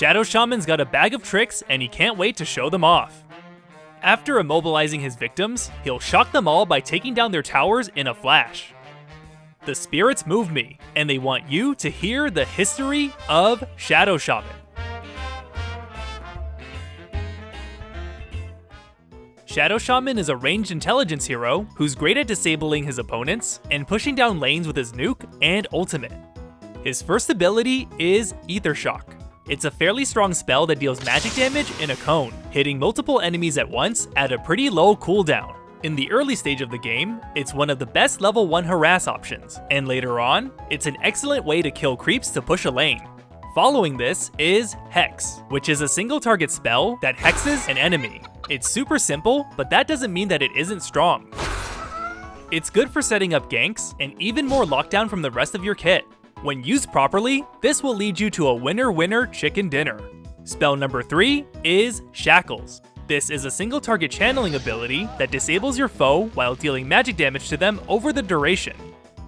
Shadow Shaman's got a bag of tricks and he can't wait to show them off. After immobilizing his victims, he'll shock them all by taking down their towers in a flash. The spirits move me, and they want you to hear the history of Shadow Shaman. Shadow Shaman is a ranged intelligence hero who's great at disabling his opponents and pushing down lanes with his nuke and ultimate. His first ability is Ether Shock. It's a fairly strong spell that deals magic damage in a cone, hitting multiple enemies at once at a pretty low cooldown. In the early stage of the game, it's one of the best level 1 harass options, and later on, it's an excellent way to kill creeps to push a lane. Following this is Hex, which is a single target spell that hexes an enemy. It's super simple, but that doesn't mean that it isn't strong. It's good for setting up ganks and even more lockdown from the rest of your kit. When used properly, this will lead you to a winner-winner chicken dinner. Spell number 3 is Shackles. This is a single target channeling ability that disables your foe while dealing magic damage to them over the duration.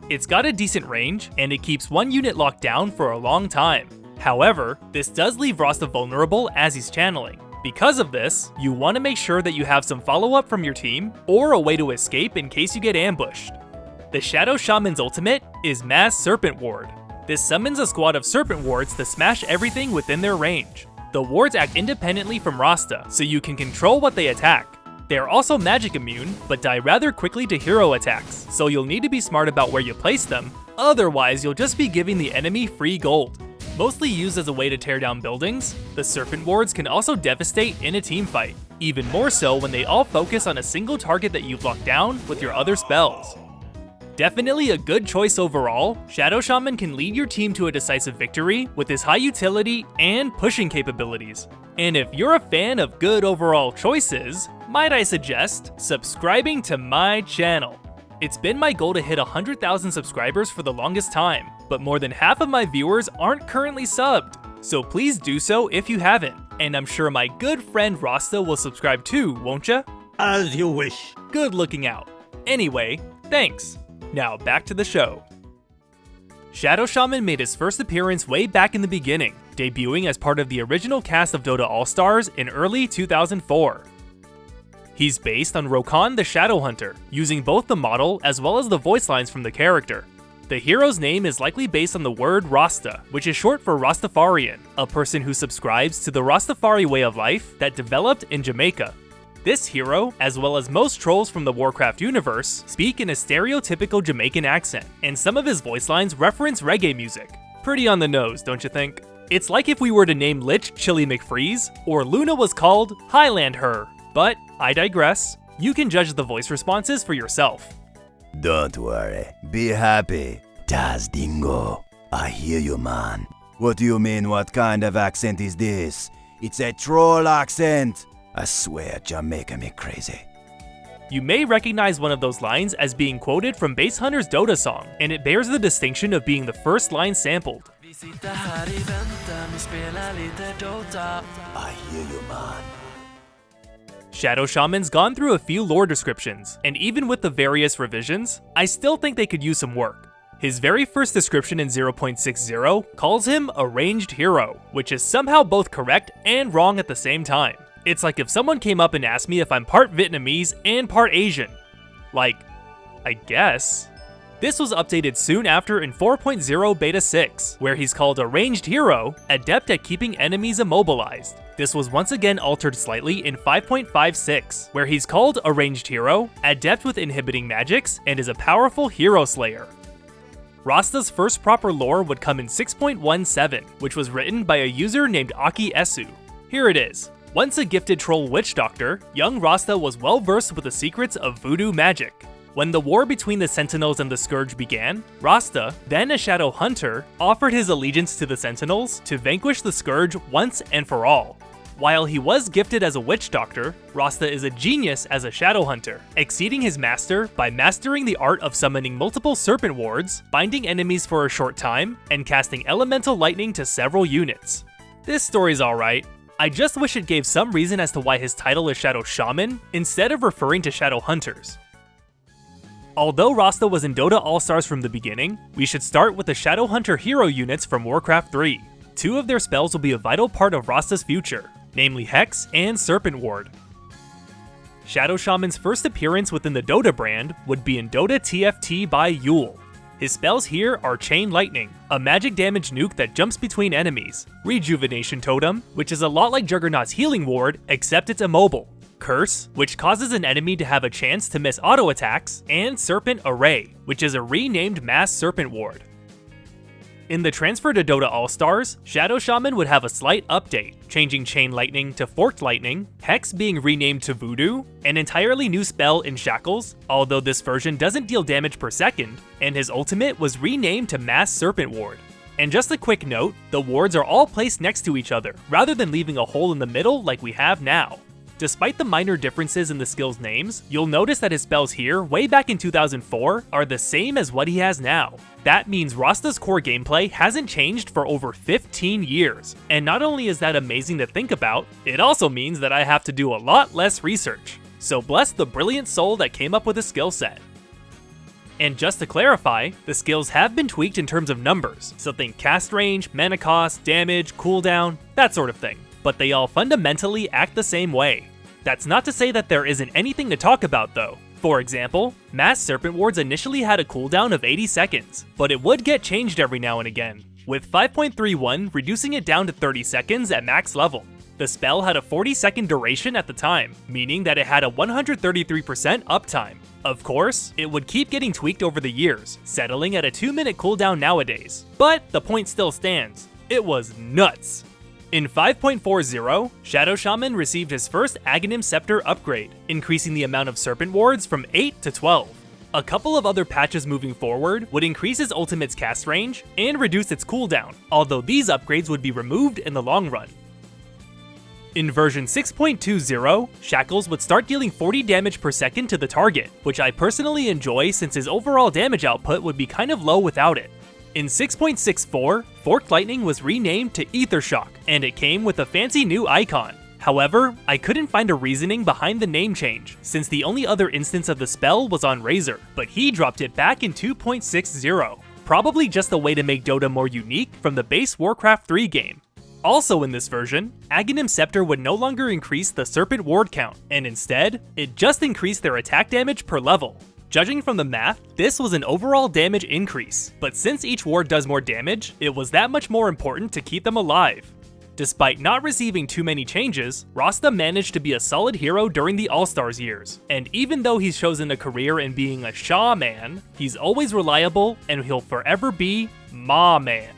It's got a decent range, and it keeps one unit locked down for a long time. However, this does leave Rhasta vulnerable as he's channeling. Because of this, you want to make sure that you have some follow-up from your team, or a way to escape in case you get ambushed. The Shadow Shaman's ultimate is Mass Serpent Ward. This summons a squad of serpent wards to smash everything within their range. The wards act independently from Rhasta, so you can control what they attack. They are also magic immune, but die rather quickly to hero attacks, so you'll need to be smart about where you place them, otherwise you'll just be giving the enemy free gold. Mostly used as a way to tear down buildings, the serpent wards can also devastate in a teamfight, even more so when they all focus on a single target that you've locked down with your other spells. Definitely a good choice overall, Shadow Shaman can lead your team to a decisive victory with his high utility and pushing capabilities. And if you're a fan of good overall choices, might I suggest subscribing to my channel. It's been my goal to hit 100,000 subscribers for the longest time, but more than half of my viewers aren't currently subbed, so please do so if you haven't. And I'm sure my good friend Rhasta will subscribe too, won't ya? As you wish. Good looking out. Anyway, thanks. Now back to the show. Shadow Shaman made his first appearance way back in the beginning, debuting as part of the original cast of Dota Allstars in early 2004. He's based on Rhasta the Shadow Hunter, using both the model as well as the voice lines from the character. The hero's name is likely based on the word Rhasta, which is short for Rastafarian, a person who subscribes to the Rastafari way of life that developed in Jamaica. This hero, as well as most trolls from the Warcraft universe, speak in a stereotypical Jamaican accent, and some of his voice lines reference reggae music. Pretty on the nose, don't you think? It's like if we were to name Lich Chili McFreeze, or Luna was called Highland Her. But I digress. You can judge the voice responses for yourself. Don't worry, be happy. Taz Dingo, I hear you, man. What do you mean, what kind of accent is this? It's a troll accent. I swear, Jamaica me crazy. You may recognize one of those lines as being quoted from Base Hunter's Dota song, and it bears the distinction of being the first line sampled. I hear you, man. Shadow Shaman's gone through a few lore descriptions, and even with the various revisions, I still think they could use some work. His very first description in 0.60 calls him a ranged hero, which is somehow both correct and wrong at the same time. It's like if someone came up and asked me if I'm part Vietnamese and part Asian. Like, I guess. This was updated soon after in 4.0 Beta 6, where he's called a ranged hero, adept at keeping enemies immobilized. This was once again altered slightly in 5.56, where he's called a ranged hero, adept with inhibiting magics, and is a powerful hero slayer. Rhasta's first proper lore would come in 6.17, which was written by a user named Aki Esu. Here it is. Once a gifted troll witch doctor, young Rhasta was well versed with the secrets of voodoo magic. When the war between the Sentinels and the Scourge began, Rhasta, then a Shadow Hunter, offered his allegiance to the Sentinels to vanquish the Scourge once and for all. While he was gifted as a witch doctor, Rhasta is a genius as a Shadow Hunter, exceeding his master by mastering the art of summoning multiple serpent wards, binding enemies for a short time, and casting elemental lightning to several units. This story's alright. I just wish it gave some reason as to why his title is Shadow Shaman, instead of referring to Shadow Hunters. Although Rhasta was in Dota Allstars from the beginning, we should start with the Shadow Hunter hero units from Warcraft 3. two of their spells will be a vital part of Rhasta's future, namely Hex and Serpent Ward. Shadow Shaman's first appearance within the Dota brand would be in Dota TFT by Yule. His spells here are Chain Lightning, a magic damage nuke that jumps between enemies, Rejuvenation Totem, which is a lot like Juggernaut's Healing Ward, except it's immobile, Curse, which causes an enemy to have a chance to miss auto attacks, and Serpent Array, which is a renamed Mass Serpent Ward. In the transfer to Dota Allstars, Shadow Shaman would have a slight update, changing Chain Lightning to Forked Lightning, Hex being renamed to Voodoo, an entirely new spell in Shackles, although this version doesn't deal damage per second, and his ultimate was renamed to Mass Serpent Ward. And just a quick note, the wards are all placed next to each other, rather than leaving a hole in the middle like we have now. Despite the minor differences in the skills' names, you'll notice that his spells here, way back in 2004, are the same as what he has now. That means Rhasta's core gameplay hasn't changed for over 15 years. And not only is that amazing to think about, it also means that I have to do a lot less research. So bless the brilliant soul that came up with a skill set. And just to clarify, the skills have been tweaked in terms of numbers, so think cast range, mana cost, damage, cooldown, that sort of thing. But they all fundamentally act the same way. That's not to say that there isn't anything to talk about though. For example, Mass Serpent Wards initially had a cooldown of 80 seconds, but it would get changed every now and again, with 5.31 reducing it down to 30 seconds at max level. The spell had a 40-second duration at the time, meaning that it had a 133% uptime. Of course, it would keep getting tweaked over the years, settling at a 2-minute cooldown nowadays. But the point still stands. It was nuts. In 5.40, Shadow Shaman received his first Aghanim Scepter upgrade, increasing the amount of Serpent Wards from 8 to 12. A couple of other patches moving forward would increase his ultimate's cast range and reduce its cooldown, although these upgrades would be removed in the long run. In version 6.20, Shackles would start dealing 40 damage per second to the target, which I personally enjoy since his overall damage output would be kind of low without it. In 6.64, Forked Lightning was renamed to Ether Shock, and it came with a fancy new icon. However, I couldn't find a reasoning behind the name change, since the only other instance of the spell was on Razor, but he dropped it back in 2.60. Probably just a way to make Dota more unique from the base Warcraft 3 game. Also in this version, Aghanim Scepter would no longer increase the Serpent Ward count, and instead, it just increased their attack damage per level. Judging from the math, this was an overall damage increase, but since each ward does more damage, it was that much more important to keep them alive. Despite not receiving too many changes, Rhasta managed to be a solid hero during the All-Stars years, and even though he's chosen a career in being a shaman, he's always reliable and he'll forever be Ma Man.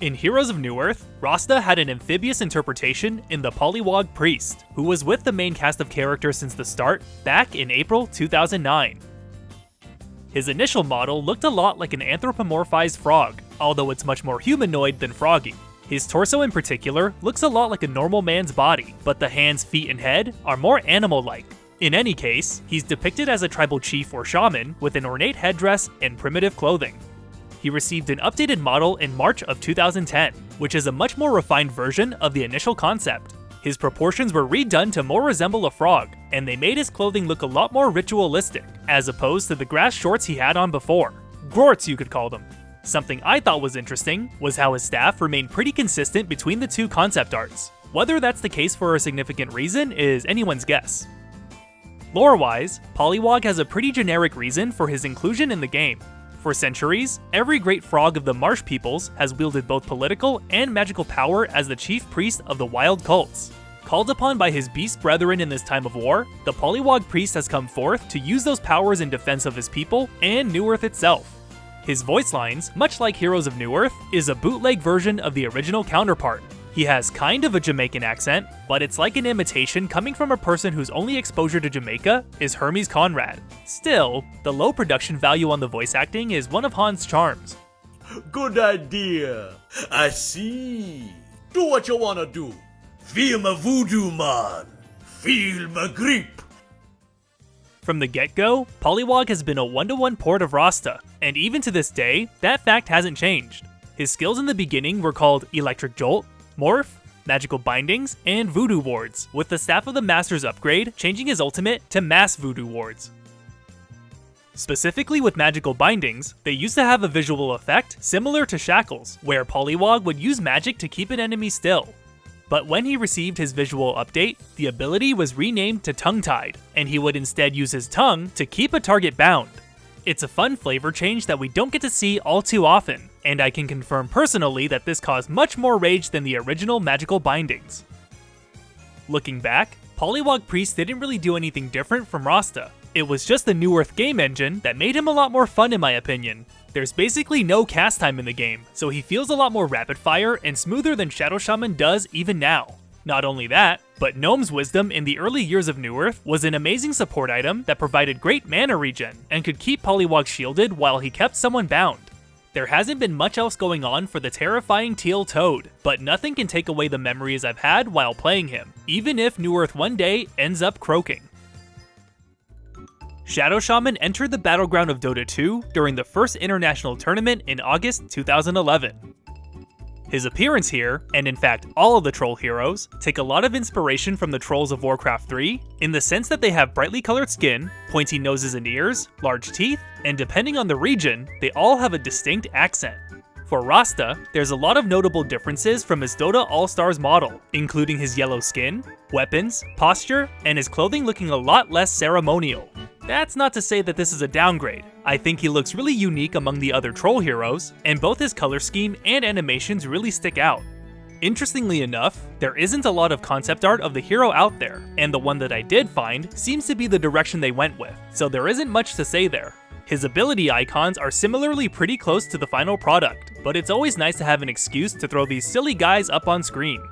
In Heroes of Newerth, Rhasta had an amphibious interpretation in the Pollywog Priest, who was with the main cast of characters since the start, back in April 2009. His initial model looked a lot like an anthropomorphized frog, although it's much more humanoid than froggy. His torso in particular looks a lot like a normal man's body, but the hands, feet, and head are more animal-like. In any case, he's depicted as a tribal chief or shaman with an ornate headdress and primitive clothing. He received an updated model in March of 2010, which is a much more refined version of the initial concept. His proportions were redone to more resemble a frog, and they made his clothing look a lot more ritualistic, as opposed to the grass shorts he had on before. Grorts, you could call them. Something I thought was interesting was how his staff remained pretty consistent between the two concept arts. Whether that's the case for a significant reason is anyone's guess. Lore-wise, Pollywog has a pretty generic reason for his inclusion in the game. For centuries, every great frog of the marsh peoples has wielded both political and magical power as the chief priest of the wild cults. Called upon by his beast brethren in this time of war, the Pollywog priest has come forth to use those powers in defense of his people and Newerth itself. His voice lines, much like Heroes of Newerth, is a bootleg version of the original counterpart. He has kind of a Jamaican accent, but it's like an imitation coming from a person whose only exposure to Jamaica is Hermes Conrad. Still, the low production value on the voice acting is one of Han's charms. Good idea. I see. Do what you wanna do. Feel my voodoo, man. Feel my grip. From the get-go, Pollywog has been a one-to-one port of Rhasta, and even to this day, that fact hasn't changed. His skills in the beginning were called Electric Jolt, Morph, Magical Bindings, and Voodoo Wards, with the Staff of the Master's upgrade changing his ultimate to Mass Voodoo Wards. Specifically with magical bindings, they used to have a visual effect similar to shackles, where Poliwag would use magic to keep an enemy still. But when he received his visual update, the ability was renamed to Tongue-Tied, and he would instead use his tongue to keep a target bound. It's a fun flavor change that we don't get to see all too often, and I can confirm personally that this caused much more rage than the original magical bindings. Looking back, Poliwag Priest didn't really do anything different from Rhasta. It was just the Newerth game engine that made him a lot more fun in my opinion. There's basically no cast time in the game, so he feels a lot more rapid fire and smoother than Shadow Shaman does even now. Not only that, but Gnome's Wisdom in the early years of Newerth was an amazing support item that provided great mana regen and could keep Poliwag shielded while he kept someone bound. There hasn't been much else going on for the terrifying teal toad, but nothing can take away the memories I've had while playing him, even if Newerth one day ends up croaking. Shadow Shaman entered the battleground of Dota 2 during the first international tournament in August 2011. His appearance here, and in fact all of the troll heroes, take a lot of inspiration from the trolls of Warcraft 3, in the sense that they have brightly colored skin, pointy noses and ears, large teeth, and depending on the region, they all have a distinct accent. For Rhasta, there's a lot of notable differences from his Dota Allstars model, including his yellow skin, weapons, posture, and his clothing looking a lot less ceremonial. That's not to say that this is a downgrade. I think he looks really unique among the other troll heroes, and both his color scheme and animations really stick out. Interestingly enough, there isn't a lot of concept art of the hero out there, and the one that I did find seems to be the direction they went with, so there isn't much to say there. His ability icons are similarly pretty close to the final product, but it's always nice to have an excuse to throw these silly guys up on screen.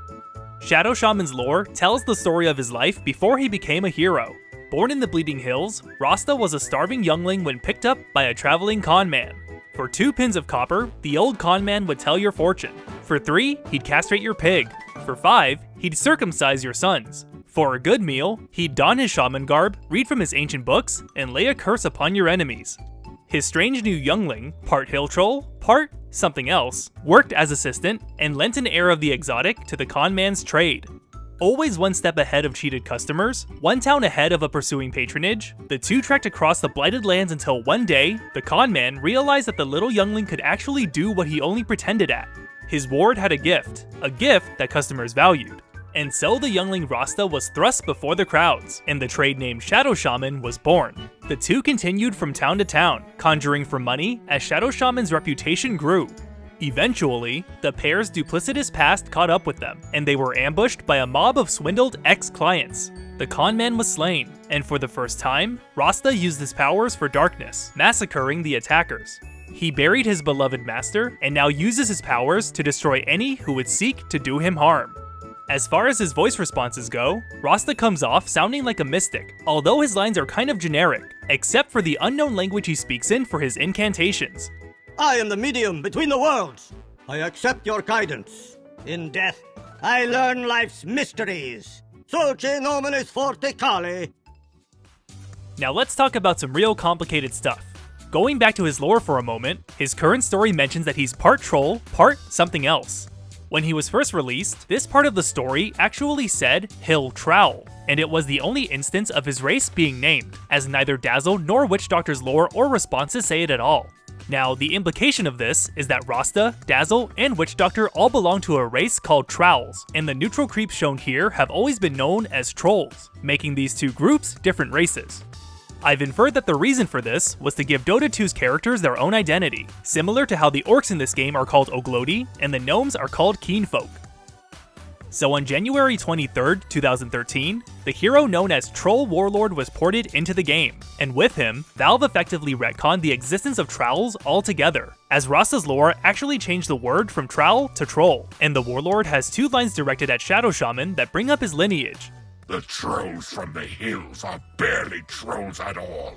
Shadow Shaman's lore tells the story of his life before he became a hero. Born in the Bleeding Hills, Rhasta was a starving youngling when picked up by a traveling con man. For 2 pins of copper, the old con man would tell your fortune. For 3, he'd castrate your pig. For 5, he'd circumcise your sons. For a good meal, he'd don his shaman garb, read from his ancient books, and lay a curse upon your enemies. His strange new youngling, part hill troll, part something else, worked as assistant and lent an air of the exotic to the con man's trade. Always one step ahead of cheated customers, one town ahead of a pursuing patronage, the two trekked across the blighted lands until one day, the con man realized that the little youngling could actually do what he only pretended at. His ward had a gift that customers valued. And so the youngling Rhasta was thrust before the crowds, and the trade named Shadow Shaman was born. The two continued from town to town, conjuring for money as Shadow Shaman's reputation grew. Eventually, the pair's duplicitous past caught up with them, and they were ambushed by a mob of swindled ex-clients. The con man was slain, and for the first time, Rhasta used his powers for darkness, massacring the attackers. He buried his beloved master, and now uses his powers to destroy any who would seek to do him harm. As far as his voice responses go, Rhasta comes off sounding like a mystic, although his lines are kind of generic, except for the unknown language he speaks in for his incantations. I am the medium between the worlds. I accept your guidance. In death, I learn life's mysteries. Soce nominis forte cali. Now let's talk about some real complicated stuff. Going back to his lore for a moment, his current story mentions that he's part troll, part something else. When he was first released, this part of the story actually said Hill Trowel, and it was the only instance of his race being named, as neither Dazzle nor Witch Doctor's lore or responses say it at all. Now, the implication of this is that Rhasta, Dazzle, and Witch Doctor all belong to a race called Trowels, and the neutral creeps shown here have always been known as Trolls, making these two groups different races. I've inferred that the reason for this was to give Dota 2's characters their own identity, similar to how the orcs in this game are called Oglodi, and the gnomes are called Keenfolk. So on January 23rd, 2013, the hero known as Troll Warlord was ported into the game, and with him, Valve effectively retconned the existence of Trowels altogether, as Rhasta's lore actually changed the word from Trowel to Troll, and the Warlord has 2 lines directed at Shadow Shaman that bring up his lineage. The trolls from the hills are barely trolls at all.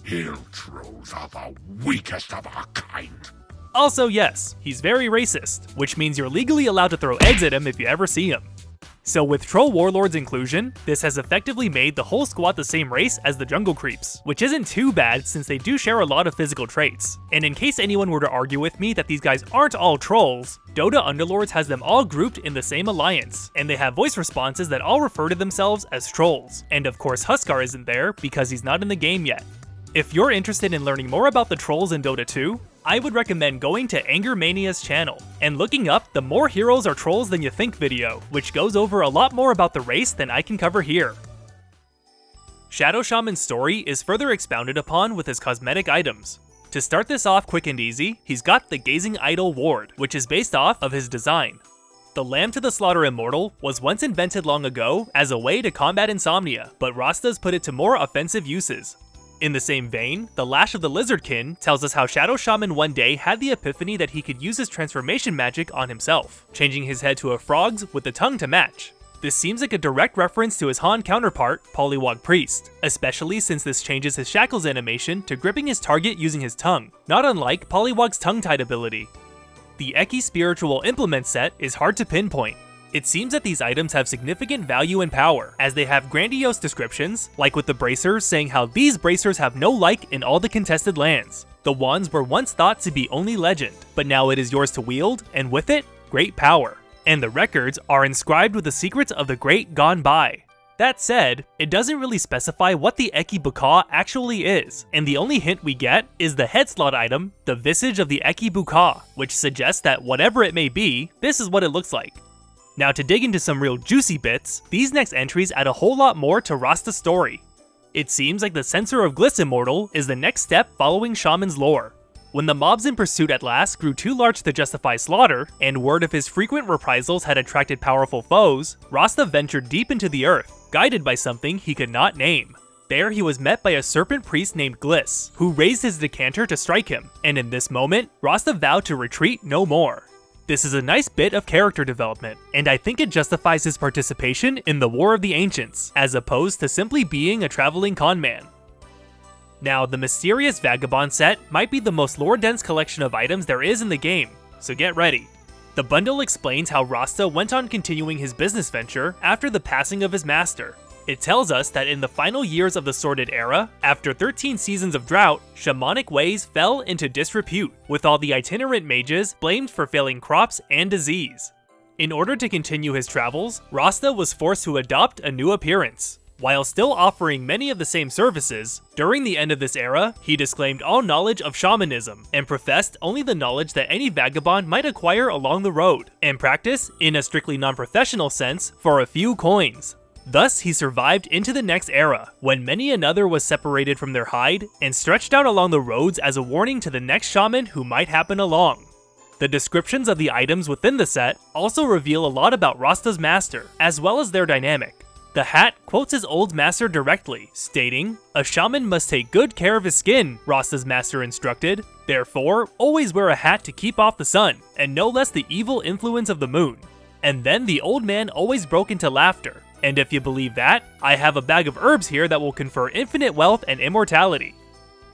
Hill trolls are the weakest of our kind. Also yes, he's very racist, which means you're legally allowed to throw eggs at him if you ever see him. So with Troll Warlord's inclusion, this has effectively made the whole squad the same race as the Jungle Creeps, which isn't too bad since they do share a lot of physical traits. And in case anyone were to argue with me that these guys aren't all trolls, Dota Underlords has them all grouped in the same alliance, and they have voice responses that all refer to themselves as trolls. And of course Huskar isn't there because he's not in the game yet. If you're interested in learning more about the trolls in Dota 2, I would recommend going to Angermania's channel and looking up the More Heroes Are Trolls Than You Think video, which goes over a lot more about the race than I can cover here. Shadow Shaman's story is further expounded upon with his cosmetic items. To start this off quick and easy, he's got the Gazing Idol Ward, which is based off of his design. The Lamb to the Slaughter Immortal was once invented long ago as a way to combat insomnia, but Rhasta's put it to more offensive uses. In the same vein, the Lash of the Lizardkin tells us how Shadow Shaman one day had the epiphany that he could use his transformation magic on himself, changing his head to a frog's with the tongue to match. This seems like a direct reference to his Han counterpart, Pollywog Priest, especially since this changes his shackles animation to gripping his target using his tongue, not unlike Pollywog's tongue-tied ability. The Eki Spiritual Implement set is hard to pinpoint. It seems that these items have significant value and power, as they have grandiose descriptions, like with the bracers saying how these bracers have no like in all the contested lands. The wands were once thought to be only legend, but now it is yours to wield, and with it, great power. And the records are inscribed with the secrets of the great gone by. That said, it doesn't really specify what the Eki Buka actually is, and the only hint we get is the head slot item, the Visage of the Eki Buka, which suggests that whatever it may be, this is what it looks like. Now to dig into some real juicy bits, these next entries add a whole lot more to Rhasta's story. It seems like the Censor of Gliss Immortal is the next step following Shaman's lore. When the mobs in pursuit at last grew too large to justify slaughter, and word of his frequent reprisals had attracted powerful foes, Rhasta ventured deep into the earth, guided by something he could not name. There he was met by a serpent priest named Gliss, who raised his decanter to strike him, and in this moment, Rhasta vowed to retreat no more. This is a nice bit of character development, and I think it justifies his participation in the War of the Ancients, as opposed to simply being a traveling conman. Now, the Mysterious Vagabond set might be the most lore-dense collection of items there is in the game, so get ready. The bundle explains how Rhasta went on continuing his business venture after the passing of his master. It tells us that in the final years of the Sordid Era, after 13 seasons of drought, shamanic ways fell into disrepute, with all the itinerant mages blamed for failing crops and disease. In order to continue his travels, Rhasta was forced to adopt a new appearance. While still offering many of the same services, during the end of this era, he disclaimed all knowledge of shamanism, and professed only the knowledge that any vagabond might acquire along the road, and practice, in a strictly non-professional sense, for a few coins. Thus, he survived into the next era, when many another was separated from their hide, and stretched out along the roads as a warning to the next shaman who might happen along. The descriptions of the items within the set also reveal a lot about Rhasta's master, as well as their dynamic. The hat quotes his old master directly, stating, "A shaman must take good care of his skin," Rhasta's master instructed. "Therefore, always wear a hat to keep off the sun, and no less the evil influence of the moon." And then the old man always broke into laughter. And if you believe that, I have a bag of herbs here that will confer infinite wealth and immortality.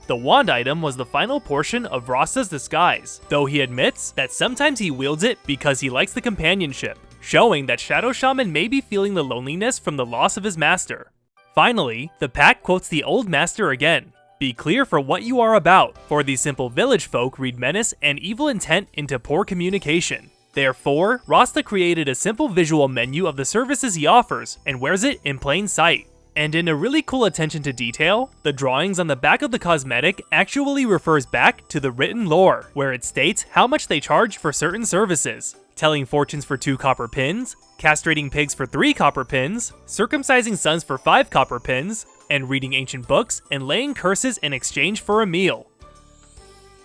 The wand item was the final portion of Rhasta's disguise, though he admits that sometimes he wields it because he likes the companionship, showing that Shadow Shaman may be feeling the loneliness from the loss of his master. Finally, the pack quotes the old master again. "Be clear for what you are about, for these simple village folk read menace and evil intent into poor communication." Therefore, Rhasta created a simple visual menu of the services he offers and wears it in plain sight. And in a really cool attention to detail, the drawings on the back of the cosmetic actually refers back to the written lore, where it states how much they charge for certain services. Telling fortunes for 2 copper pins, castrating pigs for 3 copper pins, circumcising sons for 5 copper pins, and reading ancient books and laying curses in exchange for a meal.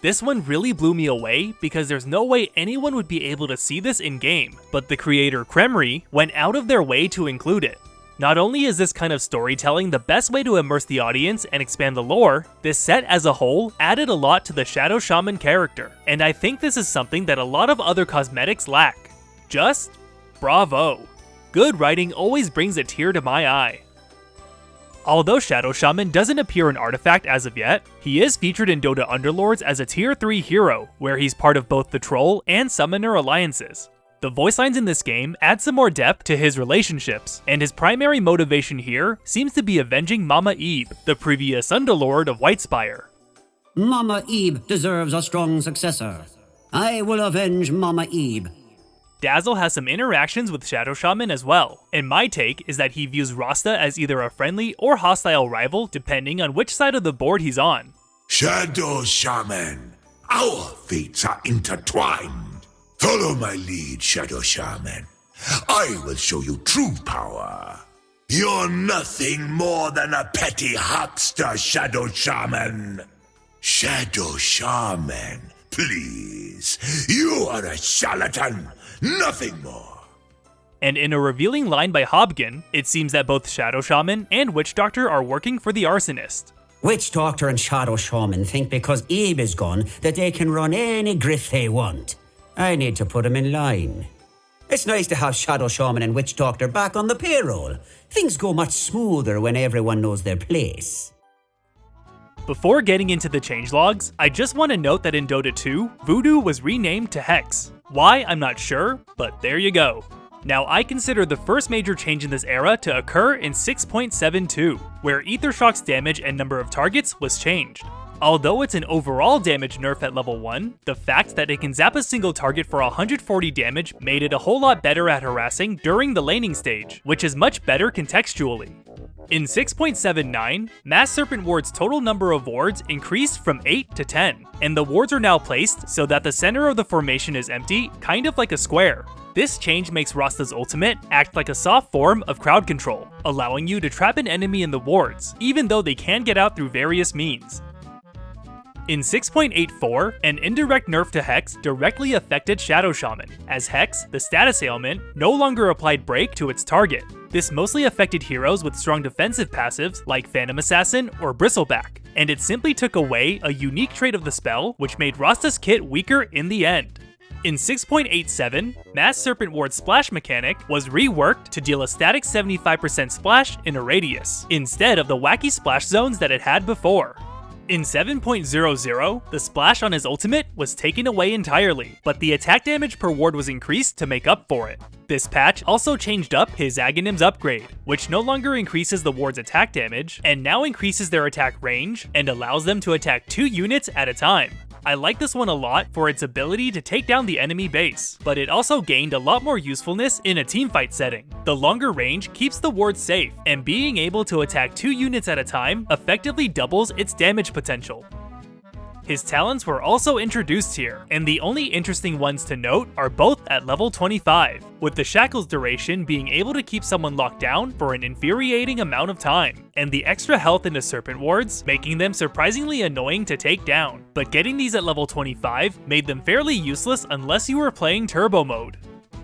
This one really blew me away because there's no way anyone would be able to see this in-game, but the creator Kremri went out of their way to include it. Not only is this kind of storytelling the best way to immerse the audience and expand the lore, this set as a whole added a lot to the Shadow Shaman character, and I think this is something that a lot of other cosmetics lack. Just bravo. Good writing always brings a tear to my eye. Although Shadow Shaman doesn't appear in Artifact as of yet, he is featured in Dota Underlords as a Tier 3 hero, where he's part of both the Troll and Summoner alliances. The voice lines in this game add some more depth to his relationships, and his primary motivation here seems to be avenging Mama Eve, the previous Underlord of Whitespire. Mama Eve deserves a strong successor. I will avenge Mama Eve. Dazzle has some interactions with Shadow Shaman as well, and my take is that he views Rhasta as either a friendly or hostile rival depending on which side of the board he's on. Shadow Shaman, our fates are intertwined. Follow my lead, Shadow Shaman. I will show you true power. You're nothing more than a petty huckster, Shadow Shaman. Shadow Shaman, please. You are a charlatan, nothing more. And in a revealing line by Hobgen, it seems that both Shadow Shaman and Witch Doctor are working for the Arsonist. Witch Doctor and Shadow Shaman think because Eve is gone that they can run any grift they want. I need to put them in line. It's nice to have Shadow Shaman and Witch Doctor back on the payroll. Things go much smoother when everyone knows their place. Before getting into the changelogs, I just want to note that in Dota 2, Voodoo was renamed to Hex. Why, I'm not sure, but there you go. Now, I consider the first major change in this era to occur in 6.72, where Ether Shock's damage and number of targets was changed. Although it's an overall damage nerf at level 1, the fact that it can zap a single target for 140 damage made it a whole lot better at harassing during the laning stage, which is much better contextually. In 6.79, Mass Serpent Ward's total number of wards increased from 8 to 10, and the wards are now placed so that the center of the formation is empty, kind of like a square. This change makes Rhasta's ultimate act like a soft form of crowd control, allowing you to trap an enemy in the wards, even though they can get out through various means. In 6.84, an indirect nerf to Hex directly affected Shadow Shaman, as Hex, the status ailment, no longer applied Break to its target. This mostly affected heroes with strong defensive passives like Phantom Assassin or Bristleback, and it simply took away a unique trait of the spell, which made Rhasta's kit weaker in the end. In 6.87, Mass Serpent Ward's splash mechanic was reworked to deal a static 75% splash in a radius, instead of the wacky splash zones that it had before. In 7.00, the splash on his ultimate was taken away entirely, but the attack damage per ward was increased to make up for it. This patch also changed up his Aghanim's upgrade, which no longer increases the ward's attack damage, and now increases their attack range and allows them to attack 2 units at a time. I like this one a lot for its ability to take down the enemy base, but it also gained a lot more usefulness in a teamfight setting. The longer range keeps the ward safe, and being able to attack 2 units at a time effectively doubles its damage potential. His talents were also introduced here, and the only interesting ones to note are both at level 25, with the Shackles duration being able to keep someone locked down for an infuriating amount of time, and the extra health into Serpent Wards, making them surprisingly annoying to take down. But getting these at level 25 made them fairly useless unless you were playing Turbo Mode.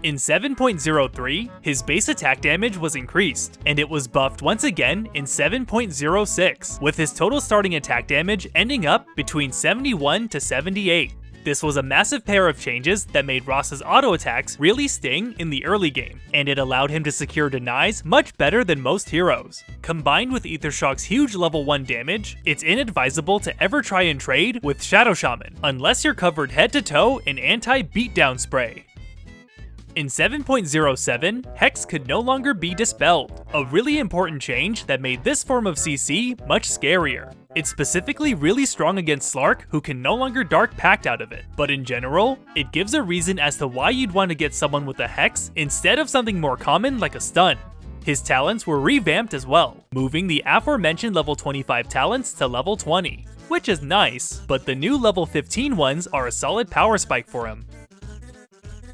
In 7.03, his base attack damage was increased, and it was buffed once again in 7.06, with his total starting attack damage ending up between 71 to 78. This was a massive pair of changes that made Rhasta's auto attacks really sting in the early game, and it allowed him to secure denies much better than most heroes. Combined with Ether Shock's huge level 1 damage, it's inadvisable to ever try and trade with Shadow Shaman, unless you're covered head to toe in anti-beatdown spray. In 7.07, Hex could no longer be dispelled, a really important change that made this form of CC much scarier. It's specifically really strong against Slark, who can no longer Dark Pact out of it, but in general, it gives a reason as to why you'd want to get someone with a Hex instead of something more common like a stun. His talents were revamped as well, moving the aforementioned level 25 talents to level 20, which is nice, but the new level 15 ones are a solid power spike for him.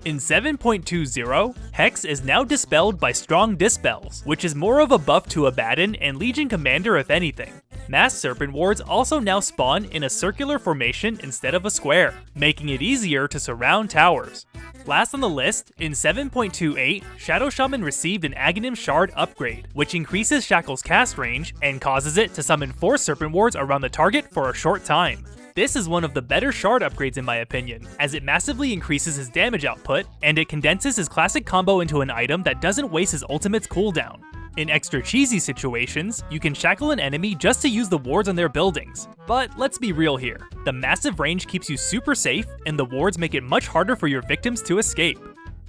In 7.20, Hex is now dispelled by Strong Dispels, which is more of a buff to Abaddon and Legion Commander if anything. Mass Serpent Wards also now spawn in a circular formation instead of a square, making it easier to surround towers. Last on the list, in 7.28, Shadow Shaman received an Aghanim Shard upgrade, which increases Shackle's cast range and causes it to summon 4 Serpent Wards around the target for a short time. This is one of the better shard upgrades in my opinion, as it massively increases his damage output, and it condenses his classic combo into an item that doesn't waste his ultimate's cooldown. In extra cheesy situations, you can shackle an enemy just to use the wards on their buildings. But let's be real here, the massive range keeps you super safe, and the wards make it much harder for your victims to escape.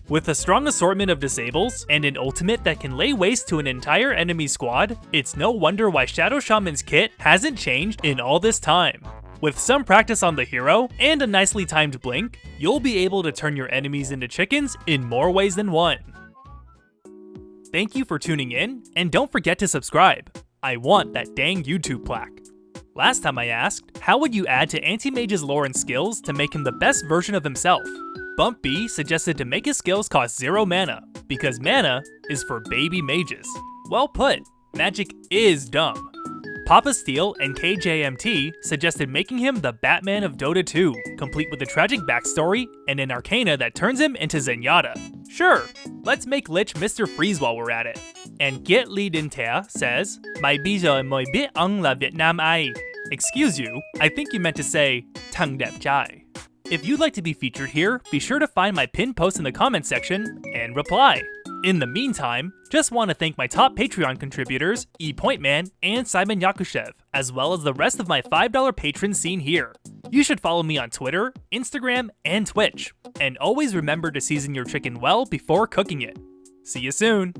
With a strong assortment of disables, and an ultimate that can lay waste to an entire enemy squad, it's no wonder why Shadow Shaman's kit hasn't changed in all this time. With some practice on the hero, and a nicely timed blink, you'll be able to turn your enemies into chickens in more ways than one. Thank you for tuning in, and don't forget to subscribe. I want that dang YouTube plaque. Last time I asked, how would you add to Anti-Mage's lore and skills to make him the best version of himself? Bump B suggested to make his skills cost 0 mana, because mana is for baby mages. Well put, magic is dumb. Papa Steel and KJMT suggested making him the Batman of Dota 2, complete with a tragic backstory and an arcana that turns him into Zenyatta. Sure, let's make Lich Mr. Freeze while we're at it. And Get Lee Din Tea says, "My bijo est moi bit ang la Vietnam ai." Excuse you, I think you meant to say, Tung Dep Jai. If you'd like to be featured here, be sure to find my pinned post in the comments section and reply. In the meantime, just want to thank my top Patreon contributors, ePointman and Simon Yakushev, as well as the rest of my $5 patrons seen here. You should follow me on Twitter, Instagram, and Twitch. And always remember to season your chicken well before cooking it. See you soon!